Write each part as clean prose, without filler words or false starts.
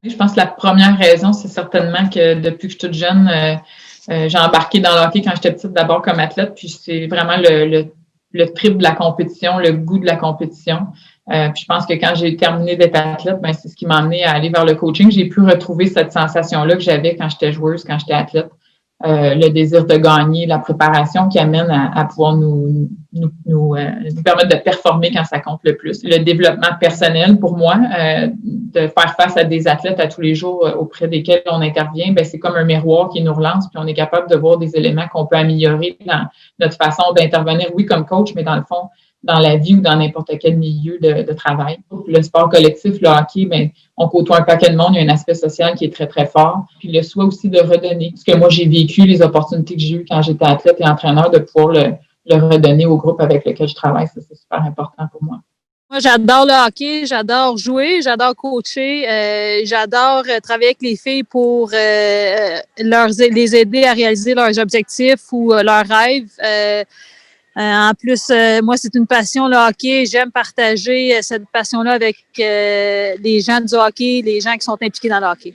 Je pense que la première raison, c'est certainement que depuis que je suis toute jeune, j'ai embarqué dans le hockey quand j'étais petite, d'abord comme athlète, puis c'est vraiment le trip de la compétition, le goût de la compétition. Puis je pense que quand j'ai terminé d'être athlète, ben c'est ce qui m'a amené à aller vers le coaching. J'ai pu retrouver cette sensation-là que j'avais quand j'étais joueuse, quand j'étais athlète. Le désir de gagner, la préparation qui amène à pouvoir nous permettre de performer quand ça compte le plus. Le développement personnel, pour moi, de faire face à des athlètes à tous les jours auprès desquels on intervient, ben c'est comme un miroir qui nous relance, puis on est capable de voir des éléments qu'on peut améliorer dans notre façon d'intervenir, oui, comme coach, mais dans le fond, dans la vie ou dans n'importe quel milieu de travail. Le sport collectif, le hockey, ben, on côtoie un paquet de monde, il y a un aspect social qui est très, très fort. Puis le souhait aussi de redonner. Ce que moi, j'ai vécu, les opportunités que j'ai eues quand j'étais athlète et entraîneur, de pouvoir le redonner au groupe avec lequel je travaille, ça, c'est super important pour moi. Moi, j'adore le hockey, j'adore jouer, j'adore coacher, j'adore travailler avec les filles pour les aider à réaliser leurs objectifs ou leurs rêves. En plus, moi, c'est une passion, le hockey. J'aime partager cette passion-là avec les gens du hockey, les gens qui sont impliqués dans le hockey.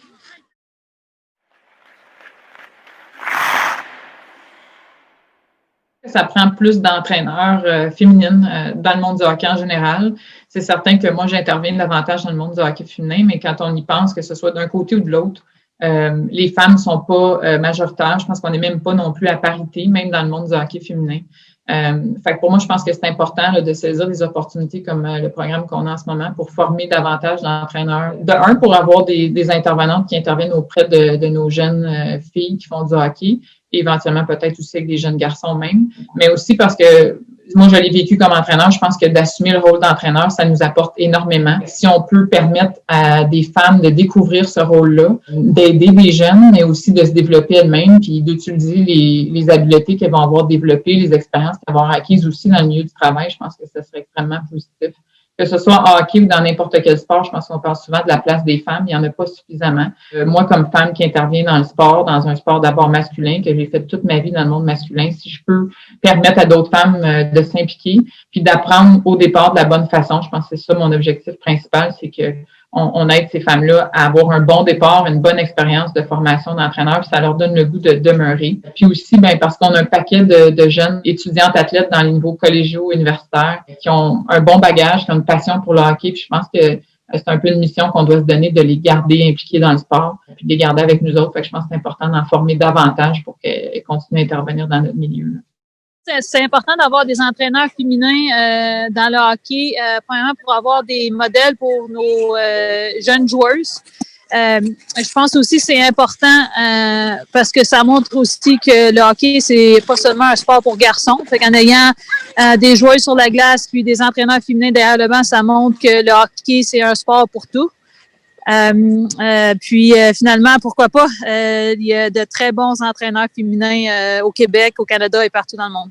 Ça prend plus d'entraîneurs féminines dans le monde du hockey en général. C'est certain que moi, j'interviens davantage dans le monde du hockey féminin, mais quand on y pense, que ce soit d'un côté ou de l'autre, les femmes ne sont pas majoritaires. Je pense qu'on n'est même pas non plus à parité, même dans le monde du hockey féminin. Fait que pour moi, je pense que c'est important là, de saisir des opportunités comme le programme qu'on a en ce moment pour former davantage d'entraîneurs. De un, pour avoir des intervenantes qui interviennent auprès de nos jeunes filles qui font du hockey, et éventuellement peut-être aussi avec des jeunes garçons même, mais aussi parce que moi, je l'ai vécu comme entraîneur. Je pense que d'assumer le rôle d'entraîneur, ça nous apporte énormément. Si on peut permettre à des femmes de découvrir ce rôle-là, d'aider des jeunes, mais aussi de se développer elles-mêmes, puis d'utiliser les habiletés qu'elles vont avoir développées, les expériences qu'elles vont avoir acquises aussi dans le milieu du travail, je pense que ça serait extrêmement positif. Que ce soit en hockey ou dans n'importe quel sport, je pense qu'on parle souvent de la place des femmes. Il n'y en a pas suffisamment. Moi, comme femme qui intervient dans le sport, dans un sport d'abord masculin, que j'ai fait toute ma vie dans le monde masculin, si je peux permettre à d'autres femmes de s'impliquer, puis d'apprendre au départ de la bonne façon, je pense que c'est ça mon objectif principal, c'est que on aide ces femmes-là à avoir un bon départ, une bonne expérience de formation d'entraîneur, puis ça leur donne le goût de demeurer. Puis aussi, ben parce qu'on a un paquet de jeunes étudiantes athlètes dans les niveaux collégiaux, universitaires, qui ont un bon bagage, qui ont une passion pour le hockey, puis je pense que c'est un peu une mission qu'on doit se donner de les garder impliqués dans le sport, puis de les garder avec nous autres. Fait que je pense que c'est important d'en former davantage pour qu'elles continuent à intervenir dans notre milieu. C'est important d'avoir des entraîneurs féminins dans le hockey, premièrement pour avoir des modèles pour nos jeunes joueuses. Je pense aussi que c'est important parce que ça montre aussi que le hockey, c'est pas seulement un sport pour garçons. Fait qu'en ayant des joueuses sur la glace puis des entraîneurs féminins derrière le banc, ça montre que le hockey, c'est un sport pour tout. Puis finalement, pourquoi pas, il y a de très bons entraîneurs féminins au Québec, au Canada et partout dans le monde.